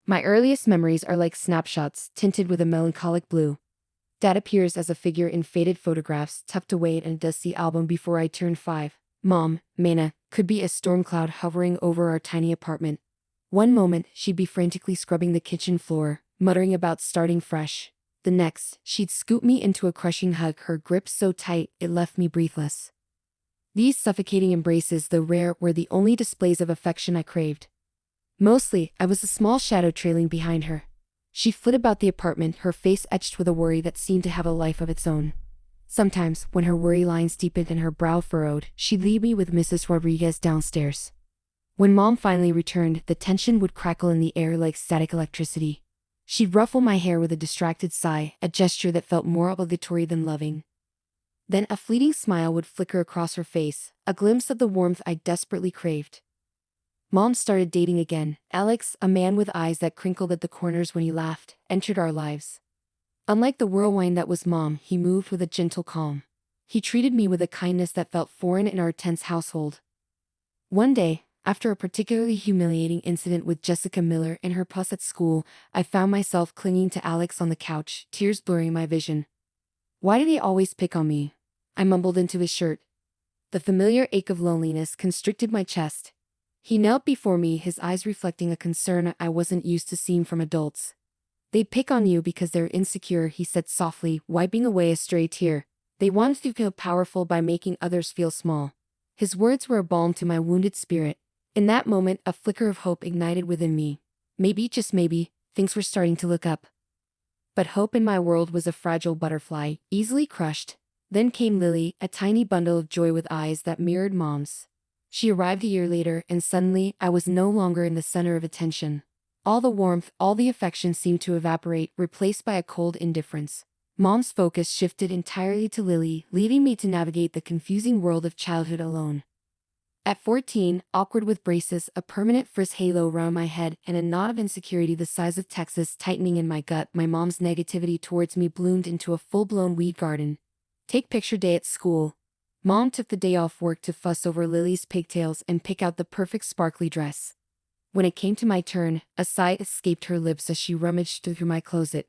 My earliest memories are like snapshots tinted with a melancholic blue. Dad appears as a figure in faded photographs tucked away in a dusty album before I turned 5. Mom, Mana, could be a storm cloud hovering over our tiny apartment. One moment, she'd be frantically scrubbing the kitchen floor, muttering about starting fresh. The next, she'd scoop me into a crushing hug, her grip so tight it left me breathless. These suffocating embraces, though rare, were the only displays of affection I craved. Mostly, I was a small shadow trailing behind her. She flitted about the apartment, her face etched with a worry that seemed to have a life of its own. Sometimes, when her worry lines deepened and her brow furrowed, she'd leave me with Mrs. Rodriguez downstairs. When Mom finally returned, the tension would crackle in the air like static electricity. She'd ruffle my hair with a distracted sigh, a gesture that felt more obligatory than loving. Then a fleeting smile would flicker across her face, a glimpse of the warmth I desperately craved. Mom started dating again. Alex, a man with eyes that crinkled at the corners when he laughed, entered our lives. Unlike the whirlwind that was Mom, he moved with a gentle calm. He treated me with a kindness that felt foreign in our tense household. One day, after a particularly humiliating incident with Jessica Miller and her puss at school, I found myself clinging to Alex on the couch, tears blurring my vision. "Why did he always pick on me?" I mumbled into his shirt. The familiar ache of loneliness constricted my chest. He knelt before me, his eyes reflecting a concern I wasn't used to seeing from adults. "They pick on you because they're insecure," he said softly, wiping away a stray tear. "They want to feel powerful by making others feel small." His words were a balm to my wounded spirit. In that moment, a flicker of hope ignited within me. Maybe, just maybe, things were starting to look up. But hope in my world was a fragile butterfly, easily crushed. Then came Lily, a tiny bundle of joy with eyes that mirrored Mom's. She arrived a year later, and suddenly, I was no longer in the center of attention. All the warmth, all the affection seemed to evaporate, replaced by a cold indifference. Mom's focus shifted entirely to Lily, leaving me to navigate the confusing world of childhood alone. At 14, awkward with braces, a permanent frizz halo around my head, and a knot of insecurity the size of Texas tightening in my gut, my mom's negativity towards me bloomed into a full-blown weed garden. Take picture day at school. Mom took the day off work to fuss over Lily's pigtails and pick out the perfect sparkly dress. When it came to my turn, a sigh escaped her lips as she rummaged through my closet.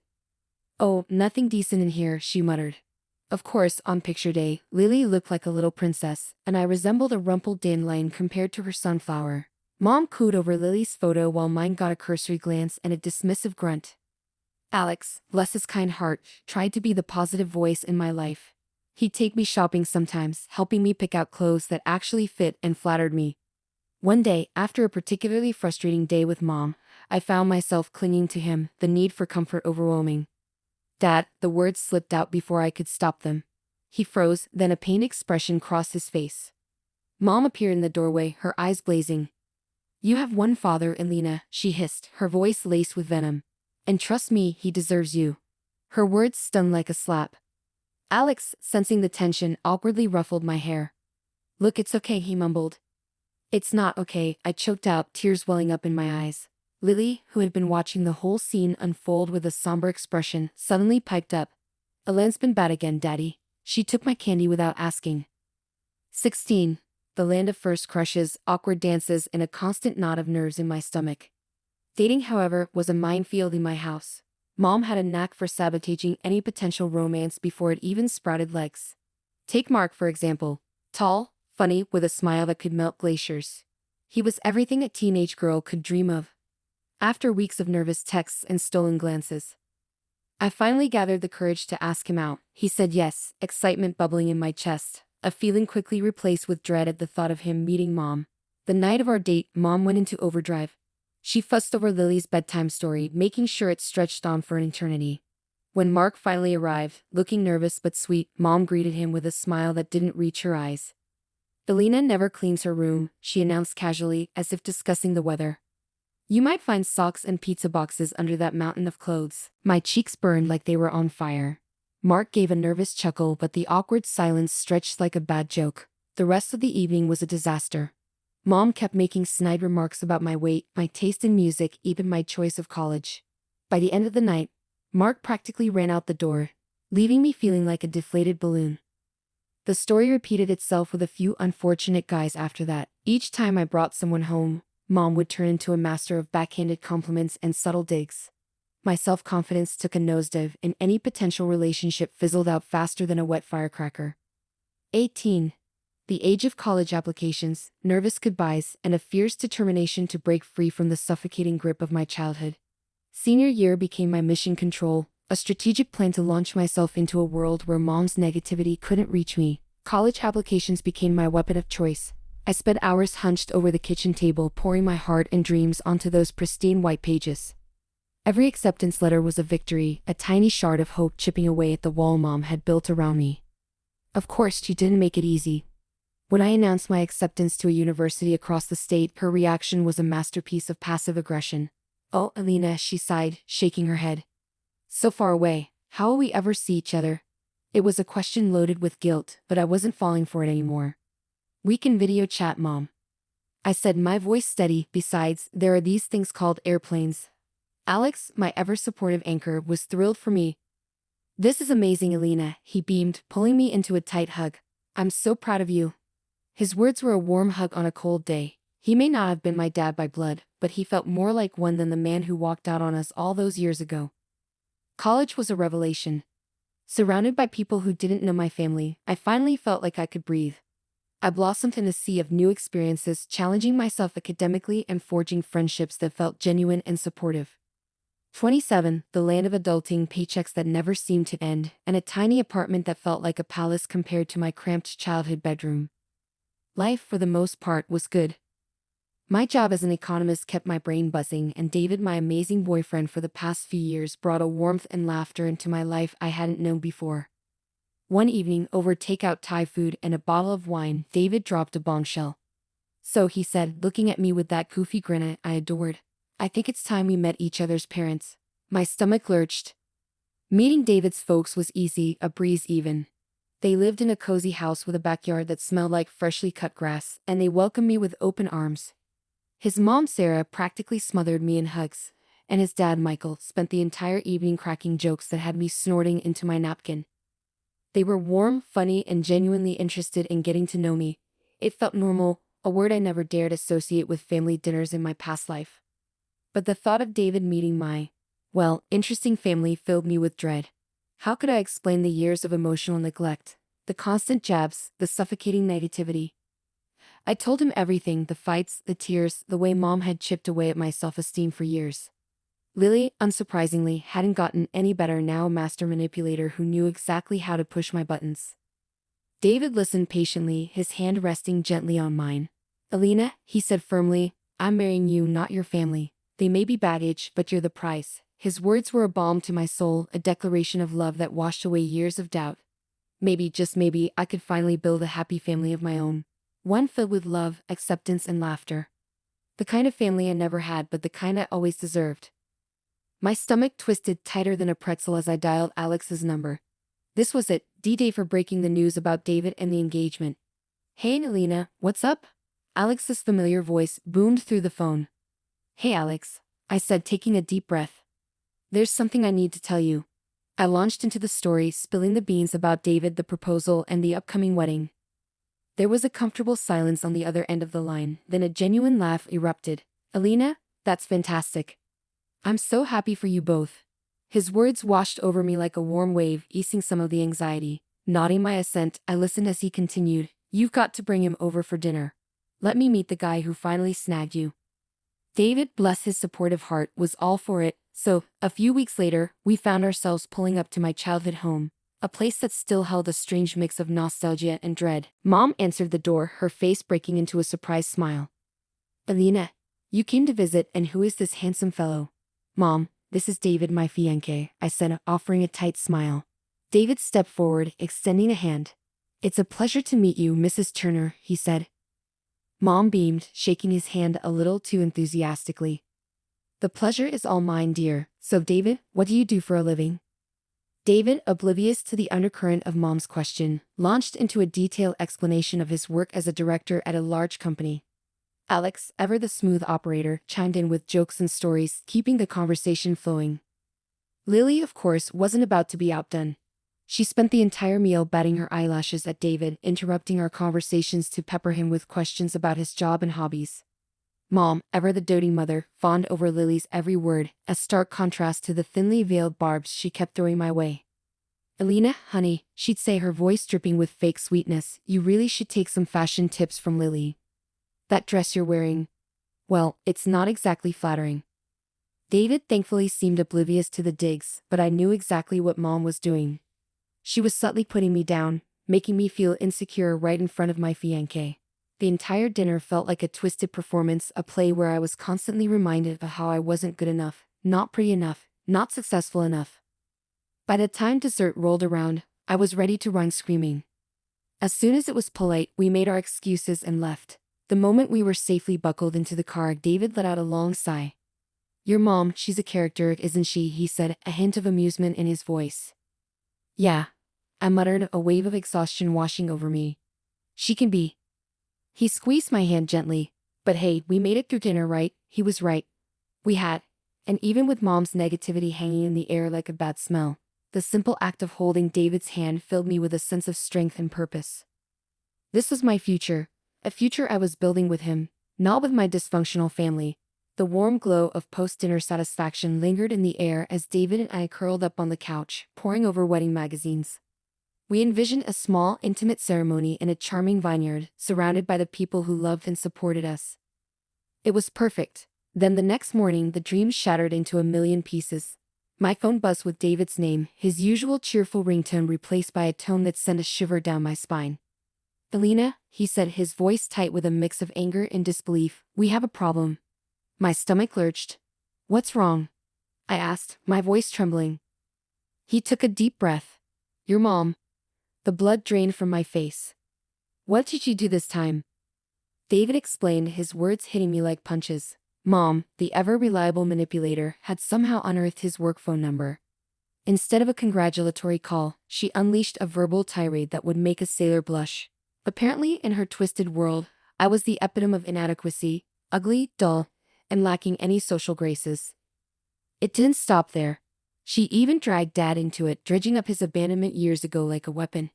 "Oh, nothing decent in here," she muttered. Of course, on picture day, Lily looked like a little princess, and I resembled a rumpled dandelion compared to her sunflower. Mom cooed over Lily's photo while mine got a cursory glance and a dismissive grunt. Alex, bless his kind heart, tried to be the positive voice in my life. He'd take me shopping sometimes, helping me pick out clothes that actually fit and flattered me. One day, after a particularly frustrating day with Mom, I found myself clinging to him, the need for comfort overwhelming. "Dad," the words slipped out before I could stop them. He froze, then a pained expression crossed his face. Mom appeared in the doorway, her eyes blazing. "You have one father, Elena," she hissed, her voice laced with venom. "And trust me, he deserves you." Her words stung like a slap. Alex, sensing the tension, awkwardly ruffled my hair. "Look, it's okay," he mumbled. "It's not okay," I choked out, tears welling up in my eyes. Lily, who had been watching the whole scene unfold with a somber expression, suddenly piped up. "Elaine's been bad again, Daddy." She took my candy without asking. 16. The land of first crushes, awkward dances, and a constant knot of nerves in my stomach. Dating, however, was a minefield in my house. Mom had a knack for sabotaging any potential romance before it even sprouted legs. Take Mark, for example. Tall, funny, with a smile that could melt glaciers. He was everything a teenage girl could dream of. After weeks of nervous texts and stolen glances, I finally gathered the courage to ask him out. He said yes, excitement bubbling in my chest, a feeling quickly replaced with dread at the thought of him meeting Mom. The night of our date, Mom went into overdrive. She fussed over Lily's bedtime story, making sure it stretched on for an eternity. When Mark finally arrived, looking nervous but sweet, Mom greeted him with a smile that didn't reach her eyes. "Elena never cleans her room," she announced casually, as if discussing the weather. "You might find socks and pizza boxes under that mountain of clothes." My cheeks burned like they were on fire. Mark gave a nervous chuckle, but the awkward silence stretched like a bad joke. The rest of the evening was a disaster. Mom kept making snide remarks about my weight, my taste in music, even my choice of college. By the end of the night, Mark practically ran out the door, leaving me feeling like a deflated balloon. The story repeated itself with a few unfortunate guys after that. Each time I brought someone home, Mom would turn into a master of backhanded compliments and subtle digs. My self-confidence took a nosedive, and any potential relationship fizzled out faster than a wet firecracker. 18. The age of college applications, nervous goodbyes, and a fierce determination to break free from the suffocating grip of my childhood. Senior year became my mission control, a strategic plan to launch myself into a world where Mom's negativity couldn't reach me. College applications became my weapon of choice. I spent hours hunched over the kitchen table pouring my heart and dreams onto those pristine white pages. Every acceptance letter was a victory, a tiny shard of hope chipping away at the wall Mom had built around me. Of course, she didn't make it easy. When I announced my acceptance to a university across the state, her reaction was a masterpiece of passive aggression. "Oh, Alina," she sighed, shaking her head. "So far away, how will we ever see each other?" It was a question loaded with guilt, but I wasn't falling for it anymore. "We can video chat, Mom," I said, my voice steady. "Besides, there are these things called airplanes." Alex, my ever-supportive anchor, was thrilled for me. "This is amazing, Alina," he beamed, pulling me into a tight hug. "I'm so proud of you." His words were a warm hug on a cold day. He may not have been my dad by blood, but he felt more like one than the man who walked out on us all those years ago. College was a revelation. Surrounded by people who didn't know my family, I finally felt like I could breathe. I blossomed in a sea of new experiences, challenging myself academically and forging friendships that felt genuine and supportive. 27, the land of adulting, paychecks that never seemed to end, and a tiny apartment that felt like a palace compared to my cramped childhood bedroom. Life, for the most part, was good. My job as an economist kept my brain buzzing, and David, my amazing boyfriend for the past few years, brought a warmth and laughter into my life I hadn't known before. One evening, over takeout Thai food and a bottle of wine, David dropped a bombshell. "So," he said, looking at me with that goofy grin I adored, "I think it's time we met each other's parents." My stomach lurched. Meeting David's folks was easy, a breeze even. They lived in a cozy house with a backyard that smelled like freshly cut grass, and they welcomed me with open arms. His mom, Sarah, practically smothered me in hugs, and his dad, Michael, spent the entire evening cracking jokes that had me snorting into my napkin. They were warm, funny, and genuinely interested in getting to know me. It felt normal, a word I never dared associate with family dinners in my past life. But the thought of David meeting my, well, interesting family filled me with dread. How could I explain the years of emotional neglect, the constant jabs, the suffocating negativity? I told him everything, the fights, the tears, the way Mom had chipped away at my self-esteem for years. Lily, unsurprisingly, hadn't gotten any better, now a master manipulator who knew exactly how to push my buttons. David listened patiently, his hand resting gently on mine. "Alina," he said firmly, "I'm marrying you, not your family. They may be baggage, but you're the prize." His words were a balm to my soul, a declaration of love that washed away years of doubt. Maybe, just maybe, I could finally build a happy family of my own. One filled with love, acceptance, and laughter. The kind of family I never had, but the kind I always deserved. My stomach twisted tighter than a pretzel as I dialed Alex's number. This was it, D-Day for breaking the news about David and the engagement. "Hey, Alina, what's up?" Alex's familiar voice boomed through the phone. "Hey, Alex," I said, taking a deep breath. "There's something I need to tell you." I launched into the story, spilling the beans about David, the proposal, and the upcoming wedding. There was a comfortable silence on the other end of the line, then a genuine laugh erupted. "Alina, that's fantastic. I'm so happy for you both." His words washed over me like a warm wave, easing some of the anxiety. Nodding my assent, I listened as he continued, "You've got to bring him over for dinner. Let me meet the guy who finally snagged you." David, bless his supportive heart, was all for it, so, a few weeks later, we found ourselves pulling up to my childhood home, a place that still held a strange mix of nostalgia and dread. Mom answered the door, her face breaking into a surprised smile. "Alina, you came to visit, and who is this handsome fellow?" "Mom, this is David, my fiancé," I said, offering a tight smile. David stepped forward, extending a hand. "It's a pleasure to meet you, Mrs. Turner," he said. Mom beamed, shaking his hand a little too enthusiastically. "The pleasure is all mine, dear. So David, what do you do for a living?" David, oblivious to the undercurrent of Mom's question, launched into a detailed explanation of his work as a director at a large company. Alex, ever the smooth operator, chimed in with jokes and stories, keeping the conversation flowing. Lily, of course, wasn't about to be outdone. She spent the entire meal batting her eyelashes at David, interrupting our conversations to pepper him with questions about his job and hobbies. Mom, ever the doting mother, fawned over Lily's every word, a stark contrast to the thinly veiled barbs she kept throwing my way. Elena, honey, she'd say, her voice dripping with fake sweetness, you really should take some fashion tips from Lily. That dress you're wearing, well, it's not exactly flattering. David thankfully seemed oblivious to the digs, but I knew exactly what Mom was doing. She was subtly putting me down, making me feel insecure right in front of my fiancé. The entire dinner felt like a twisted performance, a play where I was constantly reminded of how I wasn't good enough, not pretty enough, not successful enough. By the time dessert rolled around, I was ready to run screaming. As soon as it was polite, we made our excuses and left. The moment we were safely buckled into the car, David let out a long sigh. Your mom, she's a character, isn't she? He said, a hint of amusement in his voice. Yeah, I muttered, a wave of exhaustion washing over me. She can be. He squeezed my hand gently. But hey, we made it through dinner, right? He was right. We had. And even with Mom's negativity hanging in the air like a bad smell, the simple act of holding David's hand filled me with a sense of strength and purpose. This was my future, a future I was building with him, not with my dysfunctional family. The warm glow of post-dinner satisfaction lingered in the air as David and I curled up on the couch, poring over wedding magazines. We envisioned a small, intimate ceremony in a charming vineyard, surrounded by the people who loved and supported us. It was perfect. Then the next morning, the dream shattered into a million pieces. My phone buzzed with David's name, his usual cheerful ringtone replaced by a tone that sent a shiver down my spine. Elena, he said, his voice tight with a mix of anger and disbelief, we have a problem. My stomach lurched. What's wrong? I asked, my voice trembling. He took a deep breath. Your mom. The blood drained from my face. What did you do this time? David explained, his words hitting me like punches. Mom, the ever-reliable manipulator, had somehow unearthed his work phone number. Instead of a congratulatory call, she unleashed a verbal tirade that would make a sailor blush. Apparently, in her twisted world, I was the epitome of inadequacy, ugly, dull, and lacking any social graces. It didn't stop there. She even dragged Dad into it, dredging up his abandonment years ago like a weapon.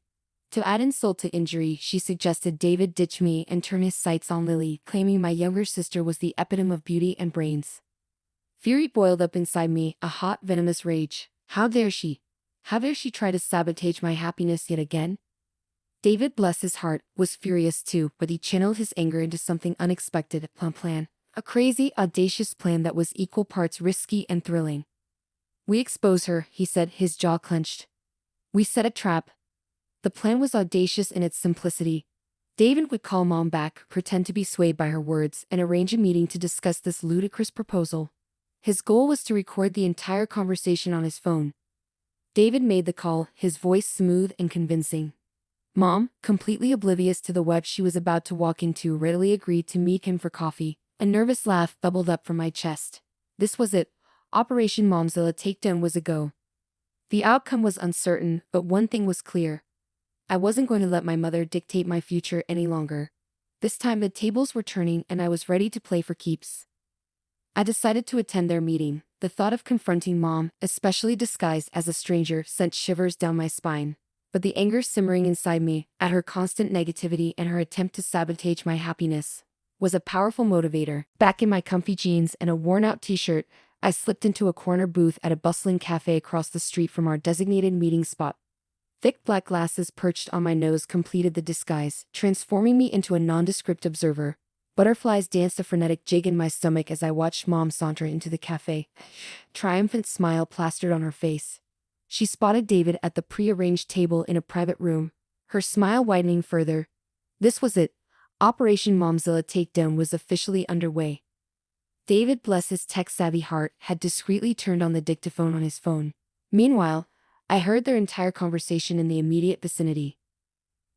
To add insult to injury, she suggested David ditch me and turn his sights on Lily, claiming my younger sister was the epitome of beauty and brains. Fury boiled up inside me, a hot, venomous rage. How dare she? How dare she try to sabotage my happiness yet again? David, bless his heart, was furious too, but he channeled his anger into something unexpected, a plan. A crazy, audacious plan that was equal parts risky and thrilling. We expose her, he said, his jaw clenched. We set a trap. The plan was audacious in its simplicity. David would call Mom back, pretend to be swayed by her words, and arrange a meeting to discuss this ludicrous proposal. His goal was to record the entire conversation on his phone. David made the call, his voice smooth and convincing. Mom, completely oblivious to the web she was about to walk into, readily agreed to meet him for coffee. A nervous laugh bubbled up from my chest. This was it. Operation Momzilla takedown was a go. The outcome was uncertain, but one thing was clear. I wasn't going to let my mother dictate my future any longer. This time the tables were turning and I was ready to play for keeps. I decided to attend their meeting. The thought of confronting Mom, especially disguised as a stranger, sent shivers down my spine. But the anger simmering inside me, at her constant negativity and her attempt to sabotage my happiness, was a powerful motivator. Back in my comfy jeans and a worn-out t-shirt, I slipped into a corner booth at a bustling cafe across the street from our designated meeting spot. Thick black glasses perched on my nose completed the disguise, transforming me into a nondescript observer. Butterflies danced a frenetic jig in my stomach as I watched Mom saunter into the cafe. Triumphant smile plastered on her face. She spotted David at the pre-arranged table in a private room, her smile widening further. This was it. Operation Momzilla takedown was officially underway. David, bless his tech-savvy heart, had discreetly turned on the dictaphone on his phone. Meanwhile, I heard their entire conversation in the immediate vicinity.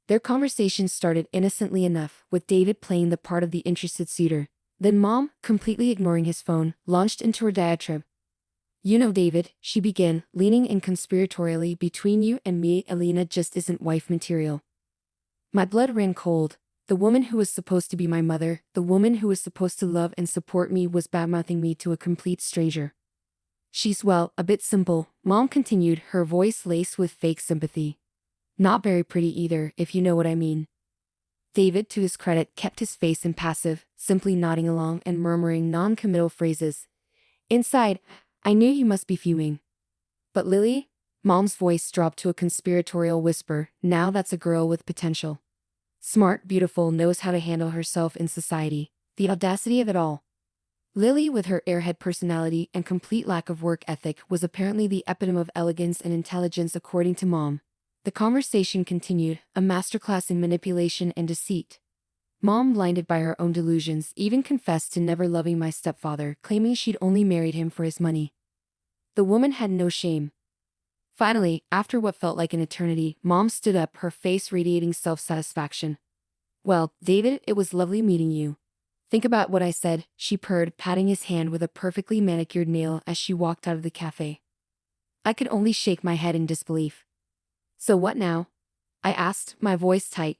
Their conversation started innocently enough, with David playing the part of the interested suitor. Then Mom, completely ignoring his phone, launched into her diatribe. You know, David, she began, leaning in conspiratorially, between you and me, Elena just isn't wife material. My blood ran cold. The woman who was supposed to be my mother, the woman who was supposed to love and support me, was badmouthing me to a complete stranger. She's, well, a bit simple, Mom continued, her voice laced with fake sympathy. Not very pretty either, if you know what I mean. David, to his credit, kept his face impassive, simply nodding along and murmuring non-committal phrases. Inside, I knew he must be fuming. But Lily? Mom's voice dropped to a conspiratorial whisper. Now that's a girl with potential. Smart, beautiful, knows how to handle herself in society. The audacity of it all. Lily, with her airhead personality and complete lack of work ethic, was apparently the epitome of elegance and intelligence according to Mom. The conversation continued, a masterclass in manipulation and deceit. Mom, blinded by her own delusions, even confessed to never loving my stepfather, claiming she'd only married him for his money. The woman had no shame. Finally, after what felt like an eternity, Mom stood up, her face radiating self-satisfaction. Well, David, it was lovely meeting you. Think about what I said, she purred, patting his hand with a perfectly manicured nail as she walked out of the cafe. I could only shake my head in disbelief. So what now? I asked, my voice tight.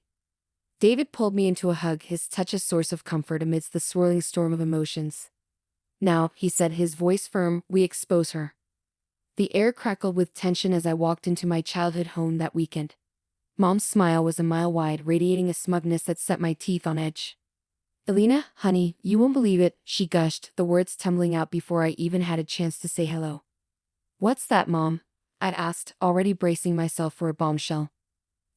David pulled me into a hug, his touch a source of comfort amidst the swirling storm of emotions. Now, he said, his voice firm, we expose her. The air crackled with tension as I walked into my childhood home that weekend. Mom's smile was a mile wide, radiating a smugness that set my teeth on edge. Elena, honey, you won't believe it, she gushed, the words tumbling out before I even had a chance to say hello. What's that, Mom? I'd asked, already bracing myself for a bombshell.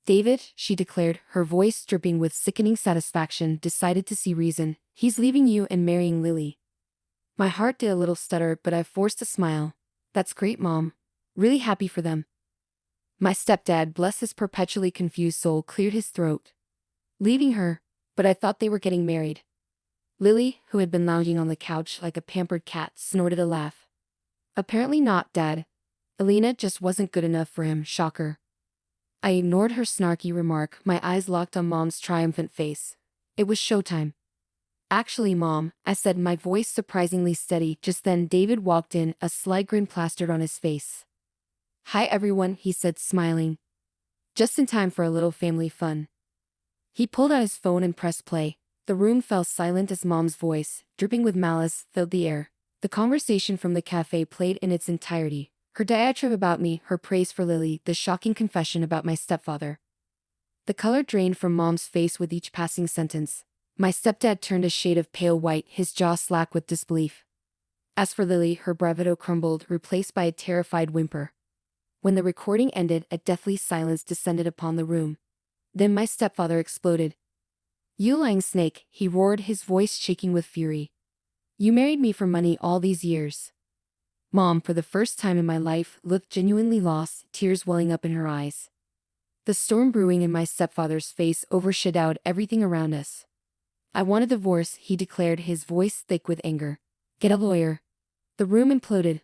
David, she declared, her voice dripping with sickening satisfaction, decided to see reason. He's leaving you and marrying Lily. My heart did a little stutter, but I forced a smile. That's great, Mom. Really happy for them. My stepdad, bless his perpetually confused soul, cleared his throat. Leaving her? But I thought they were getting married. Lily, who had been lounging on the couch like a pampered cat, snorted a laugh. Apparently not, Dad. Elena just wasn't good enough for him, shocker. I ignored her snarky remark, my eyes locked on Mom's triumphant face. It was showtime. Actually, Mom, I said, my voice surprisingly steady. Just then David walked in, a sly grin plastered on his face. Hi everyone, he said, smiling. Just in time for a little family fun. He pulled out his phone and pressed play. The room fell silent as Mom's voice, dripping with malice, filled the air. The conversation from the cafe played in its entirety. Her diatribe about me, her praise for Lily, the shocking confession about my stepfather. The color drained from Mom's face with each passing sentence. My stepdad turned a shade of pale white, his jaw slack with disbelief. As for Lily, her bravado crumbled, replaced by a terrified whimper. When the recording ended, a deathly silence descended upon the room. Then my stepfather exploded. You lying snake, he roared, his voice shaking with fury. You married me for money all these years. Mom, for the first time in my life, looked genuinely lost, tears welling up in her eyes. The storm brewing in my stepfather's face overshadowed everything around us. I want a divorce, he declared, his voice thick with anger. Get a lawyer. The room imploded.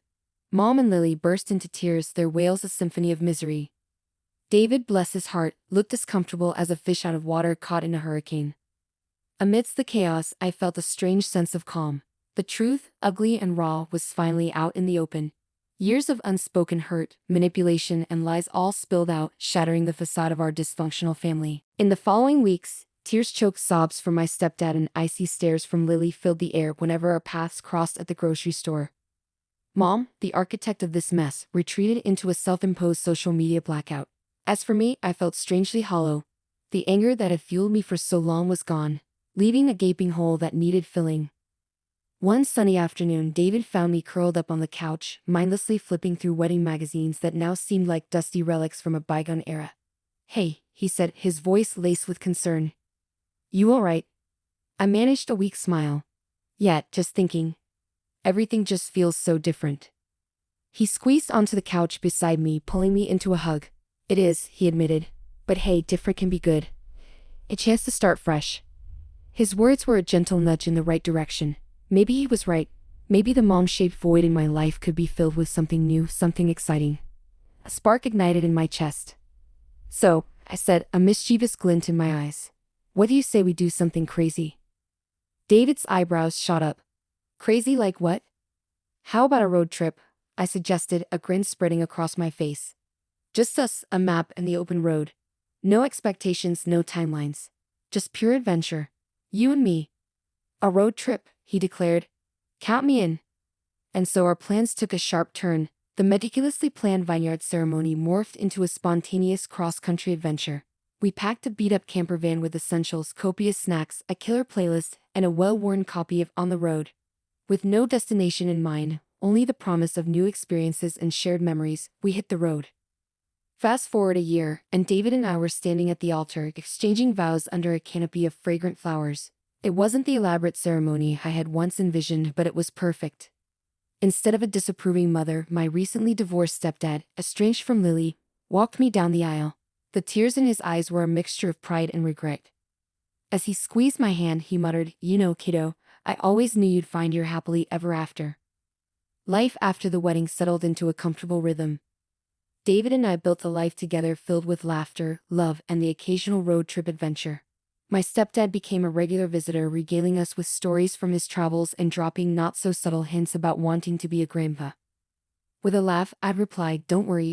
Mom and Lily burst into tears, their wails a symphony of misery. David, bless his heart, looked as comfortable as a fish out of water caught in a hurricane. Amidst the chaos, I felt a strange sense of calm. The truth, ugly and raw, was finally out in the open. Years of unspoken hurt, manipulation, and lies all spilled out, shattering the facade of our dysfunctional family. In the following weeks, tears-choked sobs from my stepdad and icy stares from Lily filled the air whenever our paths crossed at the grocery store. Mom, the architect of this mess, retreated into a self-imposed social media blackout. As for me, I felt strangely hollow. The anger that had fueled me for so long was gone, leaving a gaping hole that needed filling. One sunny afternoon, David found me curled up on the couch, mindlessly flipping through wedding magazines that now seemed like dusty relics from a bygone era. Hey, he said, his voice laced with concern. You all right? I managed a weak smile. Yet, just thinking. Everything just feels so different. He squeezed onto the couch beside me, pulling me into a hug. It is, he admitted. But hey, different can be good. A chance to start fresh. His words were a gentle nudge in the right direction. Maybe he was right. Maybe the mom-shaped void in my life could be filled with something new, something exciting. A spark ignited in my chest. So, I said, a mischievous glint in my eyes. What do you say we do something crazy? David's eyebrows shot up. Crazy like what? How about a road trip? I suggested, a grin spreading across my face. Just us, a map, and the open road. No expectations, no timelines. Just pure adventure. You and me. A road trip, he declared. Count me in. And so our plans took a sharp turn. The meticulously planned vineyard ceremony morphed into a spontaneous cross-country adventure. We packed a beat-up camper van with essentials, copious snacks, a killer playlist, and a well-worn copy of On the Road. With no destination in mind, only the promise of new experiences and shared memories, we hit the road. Fast forward a year, and David and I were standing at the altar, exchanging vows under a canopy of fragrant flowers. It wasn't the elaborate ceremony I had once envisioned, but it was perfect. Instead of a disapproving mother, my recently divorced stepdad, estranged from Lily, walked me down the aisle. The tears in his eyes were a mixture of pride and regret. As he squeezed my hand, he muttered, "You know, kiddo, I always knew you'd find your happily ever after." Life after the wedding settled into a comfortable rhythm. David and I built a life together filled with laughter, love, and the occasional road trip adventure. My stepdad became a regular visitor, regaling us with stories from his travels and dropping not-so-subtle hints about wanting to be a grandpa. With a laugh, I'd reply, "Don't worry,